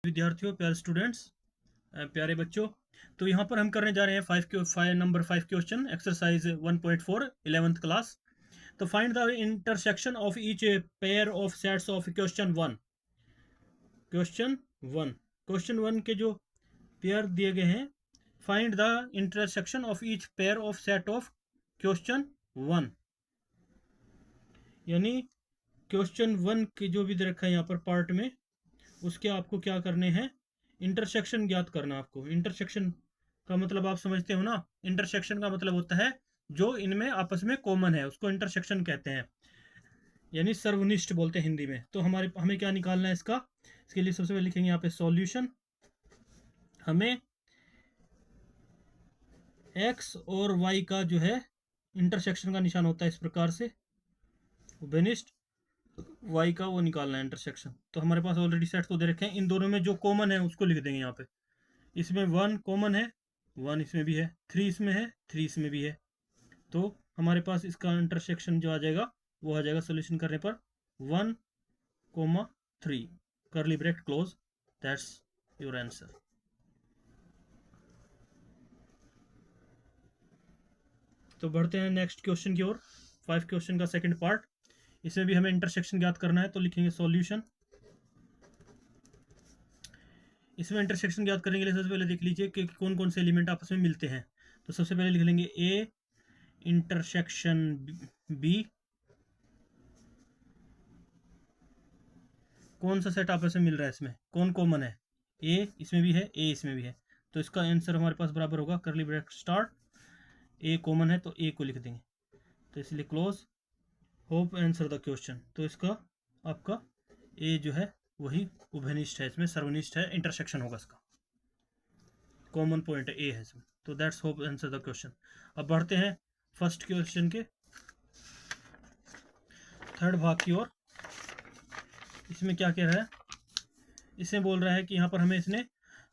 विद्यार्थियों, प्यारे स्टूडेंट्स, प्यारे बच्चों। तो यहाँ पर हम करने जा रहे हैं number 5 question, exercise 1.4 11th class. तो find the intersection of each pair of sets of question one के जो पेयर दिए गए हैं, find the intersection of each pair of set of question one. यानी क्वेश्चन वन की जो भी दे रखा है यहाँ पर पार्ट में, उसके आपको क्या करने हैं, इंटरसेक्शन ज्ञात करना। आपको इंटरसेक्शन का मतलब आप समझते हो ना। इंटरसेक्शन का मतलब होता है जो इनमें आपस में कॉमन है, उसको इंटरसेक्शन कहते हैं, यानी सर्वनिष्ठ बोलते हैं हिंदी में। तो हमें क्या निकालना है इसका। इसके लिए सबसे पहले लिखेंगे यहाँ पे सॉल्यूशन। हमें एक्स और वाई का जो है इंटरसेक्शन का निशान होता है इस प्रकार से, उभयनिष्ठ वाई का वो निकालना है इंटरसेक्शन। तो हमारे पास ऑलरेडी सेट तो दे रखे हैं, इन दोनों में जो कॉमन है उसको लिख देंगे यहाँ पे। इसमें 1 कॉमन है, 1 इसमें भी है, 3 इसमें है, 3 इसमें भी है। तो हमारे पास इसका इंटरसेक्शन जो आ जाएगा वो आ जाएगा सोल्यूशन करने पर 1, 3 करली bracket close. That's your answer. तो बढ़ते हैं नेक्स्ट क्वेश्चन की ओर, 5 क्वेश्चन का सेकंड पार्ट। इसमें भी हमें इंटरसेक्शन ज्ञात करना है, तो लिखेंगे सॉल्यूशन। इसमें इंटरसेक्शन ज्ञात करने के लिए सबसे पहले देख लीजिए कि कौन कौन से एलिमेंट आपस में मिलते हैं। तो सबसे पहले लिख लेंगे ए इंटरसेक्शन बी। कौन सा सेट आपस में मिल रहा है, इसमें कौन कॉमन है, ए इसमें भी है, ए इसमें भी है। तो इसका आंसर हमारे पास बराबर होगा करली ब्रैकेट स्टार्ट, ए कॉमन है तो ए को लिख देंगे, तो इसलिए close. Hope answer the question. तो इसका आपका ए जो है वही उभयनिष्ठ है, इसमें सर्वनिष्ठ है, इंटरसेक्शन होगा इसका, कॉमन पॉइंट ए है इसमें। तो that's hope answer the question. अब बढ़ते हैं फर्स्ट क्वेश्चन के थर्ड भाग की ओर। इसमें क्या कह रहा है, इसमें बोल रहा है कि यहाँ पर हमें इसने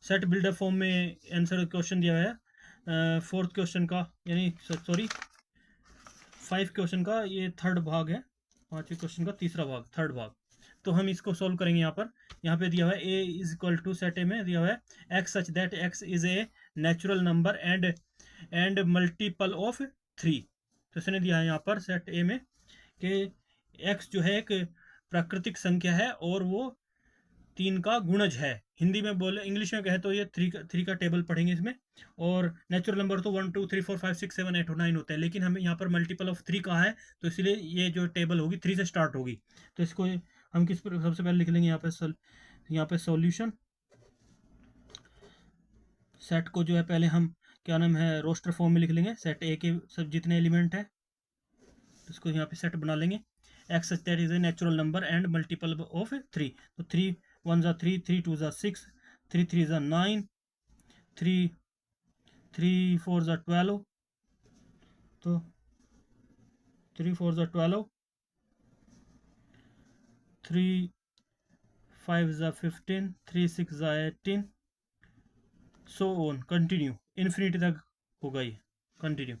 सेट बिल्डर फॉर्म में आंसर क्वेश्चन दिया है फोर्थ क्वेश्चन का, यानी सॉरी 5 क्वेश्चन का ये थर्ड भाग है, 5वें क्वेश्चन का तीसरा भाग, थर्ड भाग। तो हम इसको सॉल्व करेंगे। यहाँ पे दिया हुआ है A is equal to, set A में दिया हुआ है x such that x is a natural number and multiple of 3। तो इसने दिया है यहाँ पर सेट ए में कि एक्स जो है एक प्राकृतिक संख्या है और वो 3 का गुणज है। हिंदी में बोले, इंग्लिश में कहे तो ये 3 का टेबल पढ़ेंगे इसमें। और नेचुरल नंबर तो 1 2 3 4 5 6 7 8 और 9 होते हैं, लेकिन हमें यहाँ पर मल्टीपल ऑफ 3 कहा है, तो इसलिए ये जो टेबल होगी 3 से स्टार्ट होगी। तो इसको हम किस पर सबसे पहले लिख लेंगे, यहाँ पे सॉल्यूशन। सेट को जो है पहले हम क्या नाम है रोस्टर फॉर्म में लिख लेंगे, सेट ए के सब जितने एलिमेंट है इसको यहाँ पे सेट बना लेंगे। X such that is a natural number and multiple of 3। तो 3 1 ज़ा 3, 3 2 ज़ा 6, 3 3 ज़ा 9, 3 3 4 ज़ा 12। तो 3 4 ज़ा 12, 3 5 ज़ा 15, 3 6 ज़ा 18, सो ऑन कंटिन्यू, इन्फिनिटी तक होगा ये कंटिन्यू।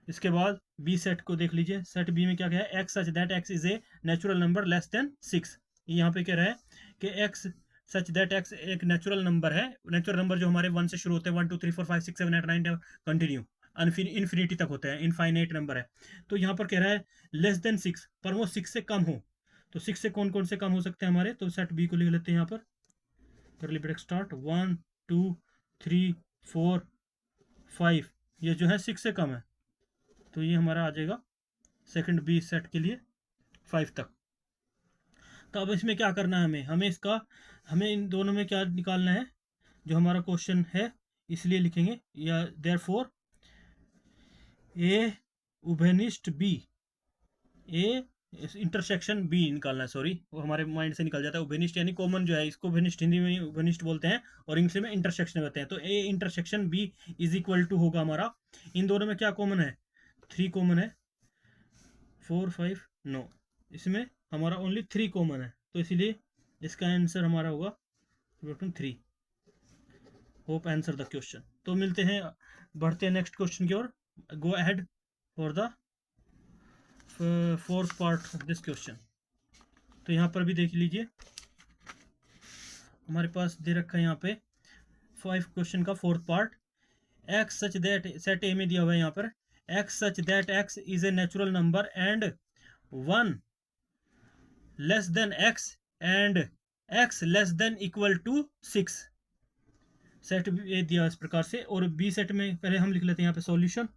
इसके बाद बी सेट को देख लीजिए। सेट बी में क्या क्या है, x such that x is a natural number less than 6। यहाँ पे कह रहा है कि एक्स सच दैट एक्स एक नेचुरल नंबर है। नेचुरल नंबर जो हमारे 1 से शुरू होते हैं, 1 2 3 4 5 6 7 8 9 कंटिन्यू इन्फिनिटी तक होते हैं, इनफाइनाइट नंबर है। तो यहाँ पर कह रहा है लेस देन 6, पर वो 6 से कम हो। तो 6 से कौन कौन से कम हो सकते हैं हमारे, तो सेट बी को लिख लेते हैं यहाँ पर करली ब्रैकेट स्टार्ट 1 2 3 4 5। ये जो है 6 से कम है, तो ये हमारा आ जाएगा सेकंड बी सेट के लिए 5 तक। तो अब इसमें क्या करना है, हमें इन दोनों में क्या निकालना है, जो हमारा क्वेश्चन है, इसलिए लिखेंगे या देयरफॉर ए उभयनिष्ठ बी, ए इंटरसेक्शन बी निकालना है। सॉरी, वो हमारे माइंड से निकल जाता है। उभयनिष्ठ यानी कॉमन जो है, इसको उभयनिष्ठ हिंदी में उभयनिष्ठ बोलते हैं और इंग्लिश में इंटरसेक्शन कहते हैं। तो A intersection B is equal to होगा हमारा, इन दोनों में क्या कॉमन है, 3 कॉमन है, 4 5 9, इसमें हमारा ओनली 3 कॉमन है, तो इसीलिए इसका आंसर हमारा होगा 3। Hope answer the question. तो मिलते हैं, बढ़ते हैं नेक्स्ट क्वेश्चन की ओर। Go ahead for the fourth part of this question. तो यहाँ पर भी देख लीजिए, हमारे पास दे रखा है यहाँ पे 5 क्वेश्चन का 4th part. X such that, set A में दिया हुआ है यहाँ पर, X such that x is a natural number and 1 less than X and X less than equal to 6। Set A दिया इस प्रकार से। और बी सेट में पहले हम लिख लेते हैं यहाँ पे सॉल्यूशन।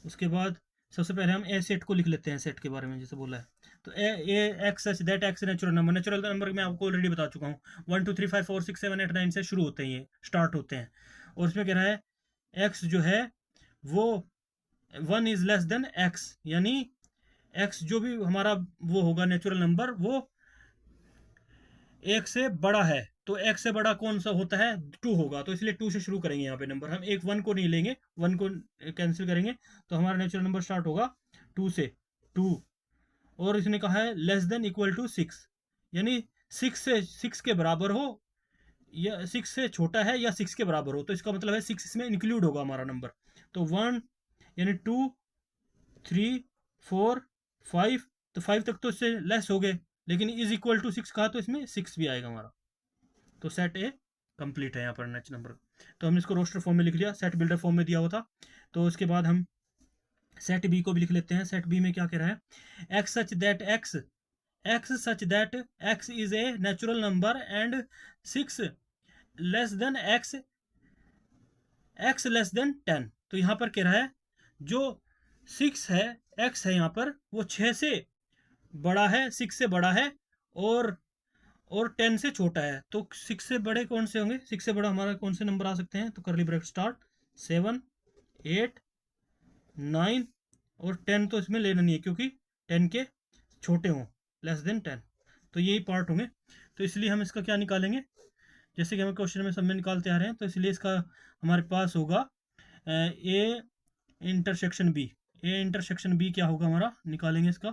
उसके बाद सबसे पहले हम ए सेट को लिख लेते हैं, सेट के बारे में जैसे बोला है। तो A x such that x natural number, natural number मैं आपको ऑलरेडी बता चुका हूँ, 1 2 3 5 4 6 7 8 9 से शुरू होते हैं, ये स्टार्ट होते हैं। और इसमें कह रहा है एक्स जो है वो 1 इज लेस देन एक्स, यानी एक्स जो भी हमारा वो होगा नेचुरल नंबर वो एक से बड़ा है। तो एक से बड़ा कौन सा होता है, 2 होगा, तो इसलिए 2 से शुरू करेंगे यहाँ पे नंबर। हम एक 1 को नहीं लेंगे, 1 को कैंसिल करेंगे, तो हमारा नेचुरल नंबर स्टार्ट होगा 2 से, 2। और इसने कहा है लेस देन इक्वल टू 6, यानी 6 के बराबर हो, या 6 से छोटा है या 6 के बराबर हो। तो इसका मतलब है 6 इसमें इंक्लूड होगा हमारा नंबर। तो 1 यानी 2 3 4 5, तो 5 तक तो इससे लेस हो गए, लेकिन इज इक्वल टू 6 कहा तो इसमें 6 भी आएगा हमारा। तो सेट ए कंप्लीट है यहाँ पर नेक्स्ट नंबर। तो हमने इसको रोस्टर फॉर्म में लिख लिया, सेट बिल्डर फॉर्म में दिया हुआ था। तो उसके बाद हम सेट बी को भी लिख लेते हैं। सेट बी में क्या कह रहा है, x such that x is a natural number and 6 less than x less then 10। तो यहाँ पर कह रहा है जो 6 है, एक्स है यहाँ पर, वो 6 से बड़ा है, 6 से बड़ा है, और 10 से छोटा है। तो 6 से बड़े कौन से होंगे, 6 से बड़ा हमारा कौन से नंबर आ सकते हैं, तो करली ब्रैकेट स्टार्ट 7 8 9, और 10 तो इसमें लेना नहीं है क्योंकि 10 के छोटे हों, लेस देन 10। तो यही पार्ट होंगे। तो इसलिए हम इसका क्या निकालेंगे, जैसे कि हम क्वेश्चन में सब में निकालते आ रहे हैं, तो इसलिए इसका हमारे पास होगा A intersection B. A intersection B क्या होगा हमारा, निकालेंगे इसका।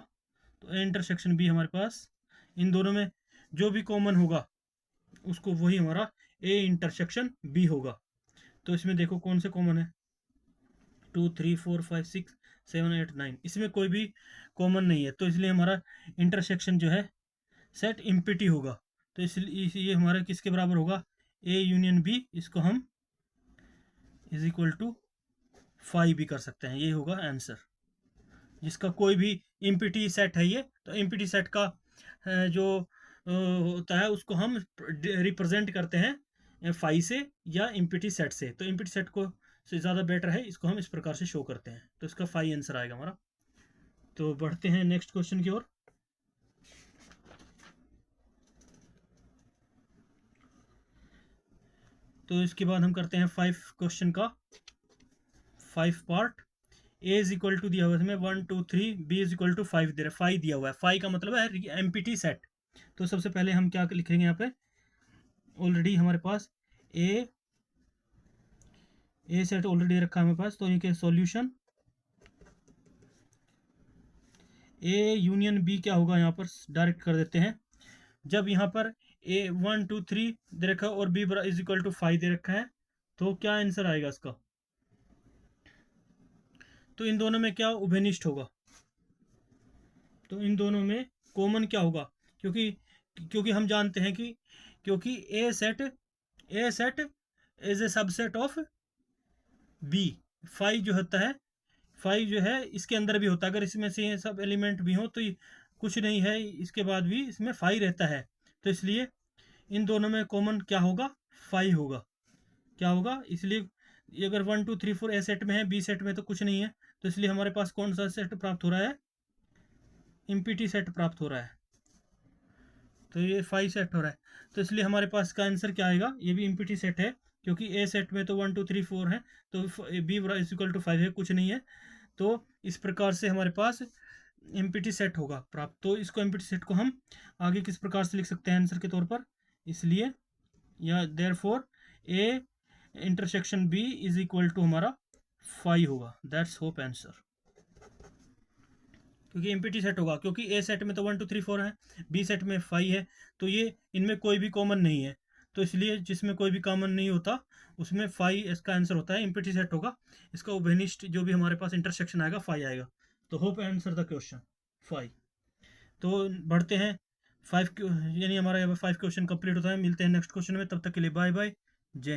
तो ए इंटरसेक्शन बी हमारे पास इन दोनों में जो भी कॉमन होगा उसको वही हमारा ए इंटरसेक्शन बी होगा। तो इसमें देखो कौन से कॉमन है, 2 3 4 5 6 7 8 9, इसमें कोई भी कॉमन नहीं है। तो इसलिए हमारा इंटरसेक्शन जो है सेट इम्पिटी होगा। तो इसलिए ये हमारा किसके बराबर होगा, ए यूनियन बी। इसको हम इज इक्वल टू 5 भी कर सकते हैं, ये होगा आंसर। जिसका कोई भी इम्पिटी सेट है ये, तो इम्पिटी सेट का जो होता है उसको हम रिप्रेजेंट करते हैं 5 से या इम्पिटी सेट से। तो इम्पिटी सेट को से ज़्यादा बेटर है, इसको हम इस प्रकार से शो करते हैं। तो इसका 5 आंसर आएगा हमारा। तो बढ़ते हैं नेक्स्ट क्वेश्चन की ओर। तो इसके बाद हम करते हैं 5 क्वेश्चन का 5 part. A is equal to दिया हुआ है इसमें 1 2 3, बी इज इक्वल टू 5 दे रहा है, 5 दिया हुआ है। 5 का मतलब है एम्पिटी सेट। तो सबसे पहले हम क्या लिखेंगे यहाँ पे, ऑलरेडी हमारे पास ए सेट ऑलरेडी रखा है हमारे पास। तो इनके सॉल्यूशन ए यूनियन बी क्या होगा, यहाँ पर डायरेक्ट कर देते हैं। जब यहाँ पर ए 1 2 3 दे रखा है और बी इज इक्वल टू 5 दे रखा है, तो क्या आंसर आएगा इसका, तो इन दोनों में क्या उभयनिष्ठ होगा, तो इन दोनों में कॉमन क्या होगा, क्योंकि हम जानते हैं कि क्योंकि A set is a subset of B. 5 जो होता है, 5 जो है इसके अंदर भी होता है, अगर इसमें से ये सब एलिमेंट भी हो तो कुछ नहीं है, इसके बाद भी इसमें 5 रहता है। तो इसलिए इन दोनों में कॉमन क्या होगा, 5 होगा। क्या होगा, इसलिए अगर 1 2 3 4 ए सेट में है, बी सेट में तो कुछ नहीं है, तो इसलिए हमारे पास कौन सा सेट प्राप्त हो रहा है, इम्पिटी सेट प्राप्त हो रहा है। तो ये 5 सेट हो रहा है, तो इसलिए हमारे पास का आंसर क्या आएगा, ये भी इम्पिटी सेट है, क्योंकि ए सेट में तो 1 2 3 4 है, तो बी इज इक्वल टू 5 है, कुछ नहीं है। तो इस प्रकार से हमारे पास एम्पिटी सेट होगा प्राप्त। तो इसको एम्पिटी सेट को हम आगे किस प्रकार से लिख सकते हैं आंसर के तौर पर, इसलिए या therefore A intersection B is equal to हमारा 5 होगा। दैट्स होप आंसर, क्योंकि एम्पिटी सेट होगा, क्योंकि ए सेट में तो 1 2 3 4 है, बी सेट में 5 है, तो ये इनमें कोई भी कॉमन नहीं है। तो इसलिए जिसमें कोई भी कॉमन नहीं होता उसमें 5 इसका आंसर होता है, एम्पिटी सेट होगा। इसका उभयनिष्ठ जो भी हमारे पास इंटरसेक्शन आएगा 5 आएगा। तो होप आंसर द क्वेश्चन 5। तो बढ़ते हैं यानी हमारा यहाँ पे 5 क्वेश्चन कंप्लीट होता है। मिलते हैं नेक्स्ट क्वेश्चन में, तब तक के लिए बाय बाय, जय हिंद।